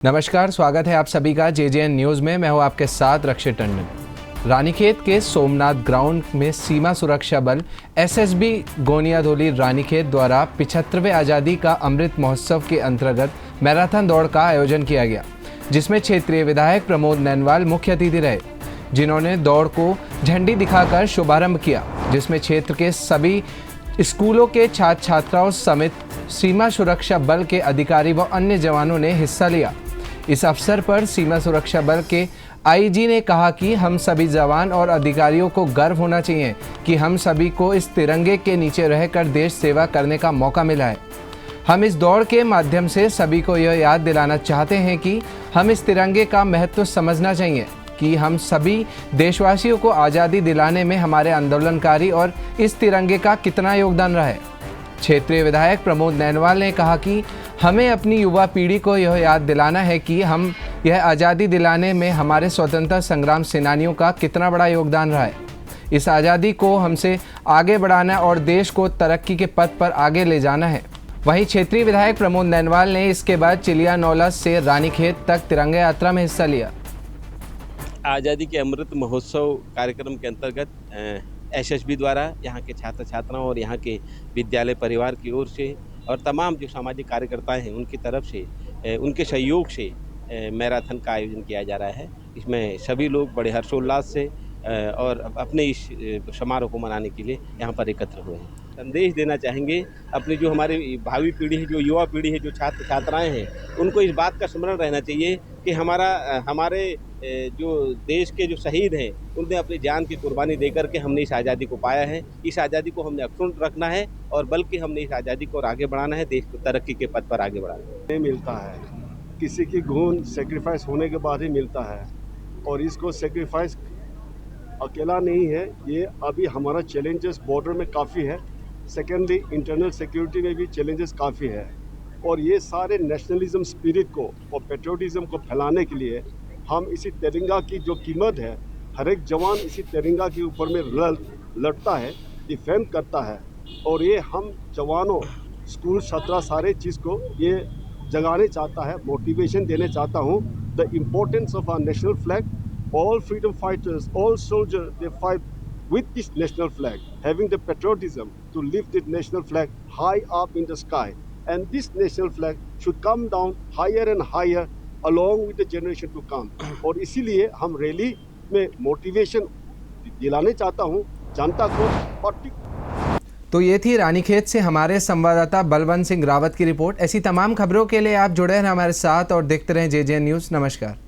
नमस्कार, स्वागत है आप सभी का जेजेएन न्यूज़ में। मैं हूं आपके साथ रक्षित टंडन। रानीखेत के सोमनाथ ग्राउंड में सीमा सुरक्षा बल एसएसबी गोनियाधोली रानीखेत द्वारा 75वें आज़ादी का अमृत महोत्सव के अंतर्गत मैराथन दौड़ का आयोजन किया गया, जिसमें क्षेत्रीय विधायक प्रमोद नैनवाल मुख्य अतिथि रहे, जिन्होंने दौड़ को झंडी दिखाकर शुभारंभ किया, जिसमें क्षेत्र के सभी स्कूलों के छात्र छात्राओं समेत सीमा सुरक्षा बल के अधिकारी व अन्य जवानों ने हिस्सा लिया। इस अवसर पर सीमा सुरक्षा बल के आईजी ने कहा कि हम सभी जवान और अधिकारियों को गर्व होना चाहिए कि हम सभी को इस तिरंगे के नीचे रहकर देश सेवा करने का मौका मिला है। हम इस दौड़ के माध्यम से सभी को यह याद दिलाना चाहते हैं कि हम इस तिरंगे का महत्व समझना चाहिए कि हम सभी देशवासियों को आज़ादी दिलाने में हमारे आंदोलनकारी और इस तिरंगे का कितना योगदान रहा है। क्षेत्रीय विधायक प्रमोद नैनवाल ने कहा कि हमें अपनी युवा पीढ़ी को यह याद दिलाना है कि हम यह आज़ादी दिलाने में हमारे स्वतंत्रता संग्राम सेनानियों का कितना बड़ा योगदान रहा है। इस आज़ादी को हमसे आगे बढ़ाना और देश को तरक्की के पथ पर आगे ले जाना है। वहीं क्षेत्रीय विधायक प्रमोद नैनवाल ने इसके बाद चिलिया नौला से रानीखेत तक तिरंगा यात्रा में हिस्सा लिया। आज़ादी के अमृत महोत्सव कार्यक्रम के अंतर्गत एसएसबी द्वारा यहाँ के छात्र छात्राओं और यहाँ के विद्यालय परिवार की ओर से और तमाम जो सामाजिक कार्यकर्ताएं हैं उनकी तरफ से उनके सहयोग से मैराथन का आयोजन किया जा रहा है। इसमें सभी लोग बड़े हर्षोल्लास से और अपने इस समारोह को मनाने के लिए यहाँ पर एकत्र हुए हैं। संदेश देना चाहेंगे अपनी जो हमारी भावी पीढ़ी है, जो युवा पीढ़ी है, जो छात्र छात्राएं हैं, उनको इस बात का स्मरण रहना चाहिए कि हमारे जो देश के जो शहीद हैं उन्होंने अपनी जान की कुर्बानी देकर के हमने इस आज़ादी को पाया है। इस आज़ादी को हमने अक्षुण्ण रखना है और बल्कि हमने इस आज़ादी को और आगे बढ़ाना है, देश को तरक्की के पथ पर आगे बढ़ाना है। नहीं मिलता है, किसी की खून सेक्रीफाइस होने के बाद ही मिलता है और इसको सेक्रीफाइस अकेला नहीं है। ये अभी हमारा चैलेंजेस बॉर्डर में काफ़ी है, सेकेंडली इंटरनल सिक्योरिटी में भी चैलेंजेस काफ़ी है और ये सारे नेशनलिज्म स्पिरिट को और पेट्रियोटिज्म को फैलाने के लिए हम इसी तिरंगा की जो कीमत है, हर एक जवान इसी तिरंगा के ऊपर में लड़ता है, डिफेंड करता है और ये हम जवानों, स्कूल छात्रा सारे चीज़ को ये जगाने चाहता है, मोटिवेशन देने चाहता हूँ। The importance of our national flag, all freedom fighters, all soldiers, they fight with this national flag, having the patriotism to lift this national flag high up in the sky. And this national flag should come down higher and higher along with the generation to come. और इसीलिए हम rally में motivation दिलाने चाहता हूँ जनता को। तो ये थी रानीखेत से हमारे संवाददाता बलवंत सिंह रावत की रिपोर्ट। ऐसी तमाम खबरों के लिए आप जुड़े रहें हमारे साथ और देखते रहें जेजेएन न्यूज़। नमस्कार।